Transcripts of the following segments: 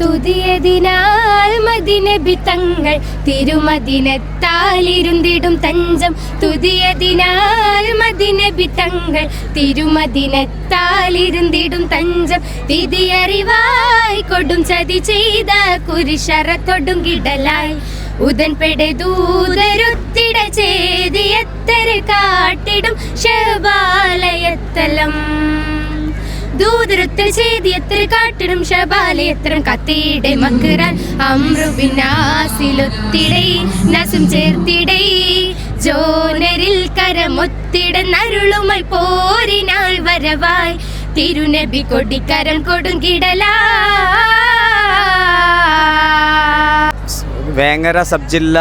തുതിയതിനാൽ മദിനബി തങ്ങൾ തിരുമദിനത്താലിരുന്നിടും തഞ്ചം. തുതിയതിനാൽ മദിനബി തങ്ങൾ തിരുമദിനത്താലിരുന്നിടും തഞ്ചം. തിരിയറിവായി കൊടും ചതി ചെയ്ത കുരിശറത്തൊടുങ്കിടലായി ഉദൻ പെടദൂതരുത്തിട ചേതിയത്തര കാട്ടിടും ശബാലയത്തലം. ദൂതരുത്തര ചേതിയത്തര കാട്ടിടും ശബാലയത്തരം. കത്തിയുടെ മക്കറാൻ അമ്രുബിനാസിലൊത്തിടൈ നസും ചേർത്തിടൈ ജോനരിൽ കരമൊത്തിട നരുളുമായി പോരിനാൾ വരവായി തിരുനബി കൊടിക്കരം കൊടുങ്കിടലാ. വേങ്ങര സബ് ജില്ല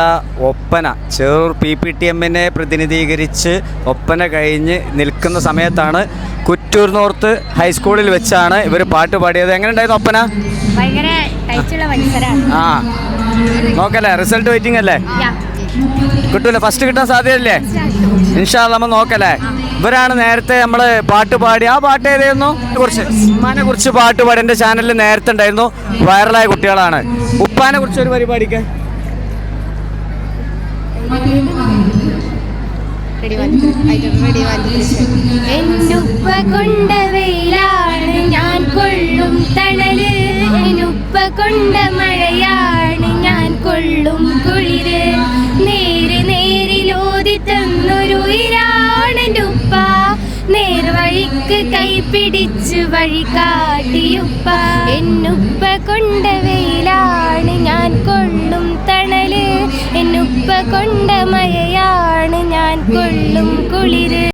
ഒപ്പന ചെറൂർ PPTMനെ പ്രതിനിധീകരിച്ച് ഒപ്പന കഴിഞ്ഞ് നിൽക്കുന്ന സമയത്താണ് കുറ്റൂർ നോർത്ത് ഹൈസ്കൂളിൽ വെച്ചാണ് ഇവർ പാട്ട് പാടിയത്. എങ്ങനെ ഉണ്ടായിരുന്നു ഒപ്പന? ആ നോക്കല്ലേ, റിസൾട്ട് വെയിറ്റിംഗ് അല്ലേ? കിട്ടൂല, ഫസ്റ്റ് കിട്ടാൻ സാധ്യതയല്ലേ? ഇൻഷാ അല്ലാഹ് നമ്മൾ നോക്കല്ലേ. ഇവരാണ് നേരത്തെ നമ്മൾ പാട്ട് പാടി. ആ പാട്ട് ഏതായിരുന്നു? ഉമ്മാനെ കുറിച്ച് പാട്ട് പാടി എൻ്റെ ചാനലിൽ നേരത്തെ ഉണ്ടായിരുന്നു. വൈറലായ കുട്ടികളാണ്. ഉപ്പാനെ കുറിച്ച് ഒരു പരിപാടിക്ക് എന്നുപ്പ കൊണ്ട വെയിലാണ് ഞാൻ കൊള്ളും തണല്, എന്നുപ്പ കൊണ്ട മഴയാണ് ഞാൻ കൊള്ളും കുളിര്. നേര് നേരിലോതി തന്നൊരു ഇരാണെൻ്റെ ഉപ്പ, നേർവഴിക്ക് കൈപിടിച്ച് വഴി കാട്ടിയുപ്പ. എന്നുപ്പ കൊണ്ട വെയിലാണ് ഞാൻ കൊള്ളും തണല്, എന്നുപ്പ കൊണ്ട മഴയാണ് ഞാൻ കൊള്ളും കുളിര്.